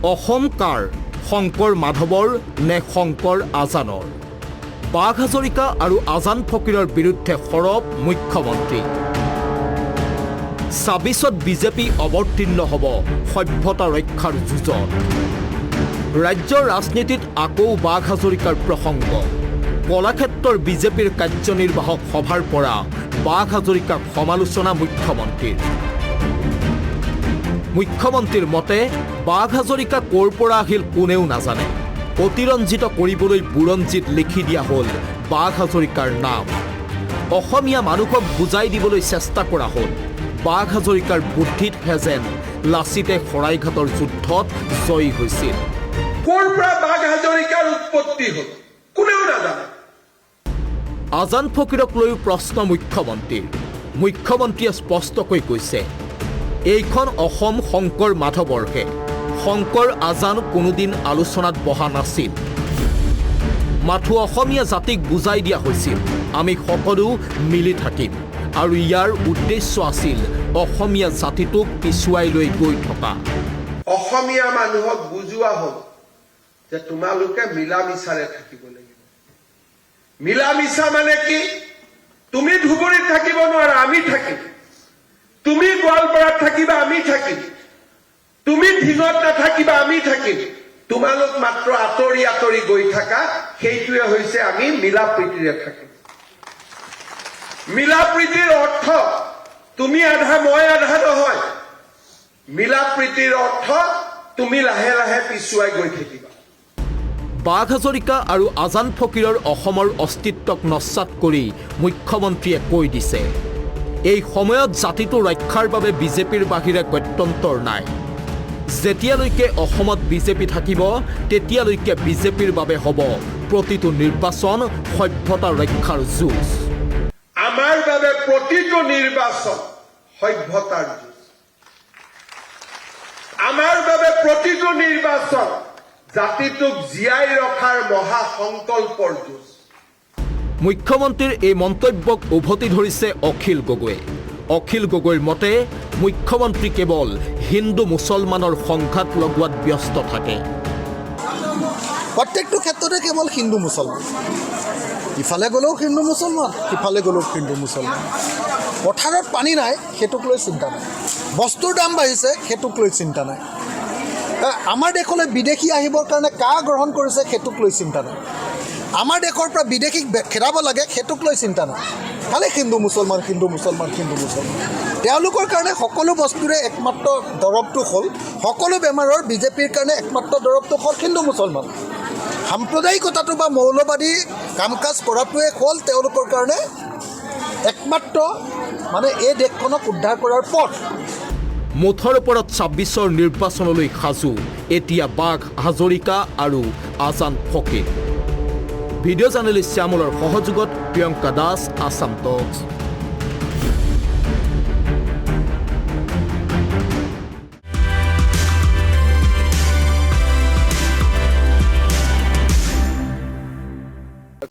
অসম কাৰ শংকৰ মাধৱৰ নে শংকৰ আজানৰ? বাঘ হাজৰিকা আৰু আজান ফকীৰৰ বিৰুদ্ধে সৰব মুখ্যমন্ত্ৰী। ২৬ত বিজেপি অৱতীৰ্ণ হ'ব সভ্যতা ৰক্ষাৰ যুঁজত। ৰাজ্যৰ ৰাজনীতিত আকৌ বাঘ হাজৰিকাৰ প্ৰসংগ। কলাক্ষেত্ৰৰ বিজেপিৰ কাৰ্যনিৰ্বাহক সভাৰ পৰা বাঘ হাজৰিকাক সমালোচনা মুখ্যমন্ত্ৰীৰ। মুখ্যমন্ত্ৰীৰ মতে বাঘ হাজৰিকা ক'ৰ পৰা আহিল কোনেও নাজানে। অতিৰঞ্জিত কৰিবলৈ বুৰঞ্জীত লিখি দিয়া হ'ল বাঘ হাজৰিকাৰ নাম। অসমীয়া মানুহক বুজাই দিবলৈ চেষ্টা কৰা হ'ল বাঘ হাজৰিকাৰ বুদ্ধিতহে যেন লাচিতে শৰাইঘাটৰ যুদ্ধত জয়ী হৈছিল। ক'ৰ পৰা বাঘ হাজৰিকাৰ উৎপত্তি হ'ল কোনেও নাজানে। আজান ফকীৰক লৈও প্ৰশ্ন মুখ্যমন্ত্ৰীৰ। মুখ্যমন্ত্ৰীয়ে স্পষ্টকৈ কৈছে, এইখন অসম শংকৰ মাধৱৰহে। শংকৰ আজান কোনোদিন আলোচনাত বহা নাছিল। মাথো অসমীয়া জাতিক বুজাই দিয়া হৈছিল আমি সকলো মিলি থাকিম, আৰু ইয়াৰ উদ্দেশ্য আছিল অসমীয়া জাতিটোক পিছুৱাই লৈ গৈ থকা। অসমীয়া মানুহক বুজোৱা হ'ল যে তোমালোকে মিলা মিছাৰে থাকিব লাগিব। মিলা মিছা মানে কি? তুমি ধুবুৰীত থাকিব নোৱাৰা, আমি থাকিম। তুমি গোৱালপাৰাত থাকিবা, আমি থাকিম। তুমি ধিঙত নাথাকিবা, আমি থাকিম। তোমালোক মাত্ৰ আঁতৰি আঁতৰি গৈ থাকা, সেইটোৱে হৈছে আমি মিলা প্ৰীতিৰে থাকিম। মিলা প্ৰীতিৰ অৰ্থ তুমি আধা মই আধা নহয়। মিলা প্ৰীতিৰ অৰ্থ তুমি লাহে লাহে পিছুৱাই গৈ থাকিবা। বাঘ হাজৰিকা আৰু আজান ফকীৰৰ অসমৰ অস্তিত্বক নস্যাৎ কৰি মুখ্যমন্ত্ৰীয়ে কৈ দিছে, এই সময়ত জাতিটো ৰক্ষাৰ বাবে বিজেপিৰ বাহিৰে গত্যন্তৰ নাই। যেতিয়ালৈকে অসমত বিজেপি থাকিব তেতিয়ালৈকে বিজেপিৰ বাবে হ'ব প্ৰতিটো নিৰ্বাচন সভ্যতা ৰক্ষাৰ যুঁজ। আমাৰ বাবে প্ৰতিটো নিৰ্বাচন সভ্যতাৰ যুঁজ। আমাৰ বাবে প্ৰতিটো নিৰ্বাচন জাতিটোক জীয়াই ৰখাৰ মহা সংকল্পৰ যুঁজ। মুখ্যমন্ত্ৰীৰ এই মন্তব্যক উভতি ধৰিছে অখিল গগৈয়ে। অখিল গগৈৰ মতে মুখ্যমন্ত্ৰী কেৱল হিন্দু মুছলমানৰ সংঘাত লগোৱাত ব্যস্ত থাকে। প্ৰত্যেকটো ক্ষেত্ৰতে কেৱল হিন্দু মুছলমান, ইফালে গ'লেও হিন্দু মুছলমান, সিফালে গ'লেও হিন্দু মুছলমান। পথাৰত পানী নাই সেইটোক লৈ চিন্তা নাই, বস্তুৰ দাম বাঢ়িছে সেইটোক লৈ চিন্তা নাই। আমাৰ দেশলৈ বিদেশী আহিবৰ কাৰণে কা গ্ৰহণ কৰিছে সেইটোক লৈ চিন্তা নাই। আমাৰ দেশৰ পৰা বিদেশীক খেদাব লাগে সেইটোক লৈ চিন্তা নাই। খালি হিন্দু মুছলমান, হিন্দু মুছলমান, হিন্দু মুছলমান। তেওঁলোকৰ কাৰণে সকলো বস্তুৰে একমাত্ৰ দৰৱটো হ'ল, সকলো বেমাৰৰ বিজেপিৰ কাৰণে একমাত্ৰ দৰৱটো হ'ল হিন্দু মুছলমান। সাম্প্ৰদায়িকতাটো বা মৌলবাদী কাম কাজ কৰাটোৱে হ'ল তেওঁলোকৰ কাৰণে একমাত্ৰ এই দেশখনক উদ্ধাৰ কৰাৰ পথ। মুঠৰ ওপৰত ২৬ৰ নিৰ্বাচনলৈ সাজু এতিয়া বাঘ হাজৰিকা আৰু আজান ফকীৰ। ভিডিঅ' জাৰ্নেলিষ্ট শ্যামলৰ সহযোগত প্ৰিয়ংকা দাস, আছাম টক্স।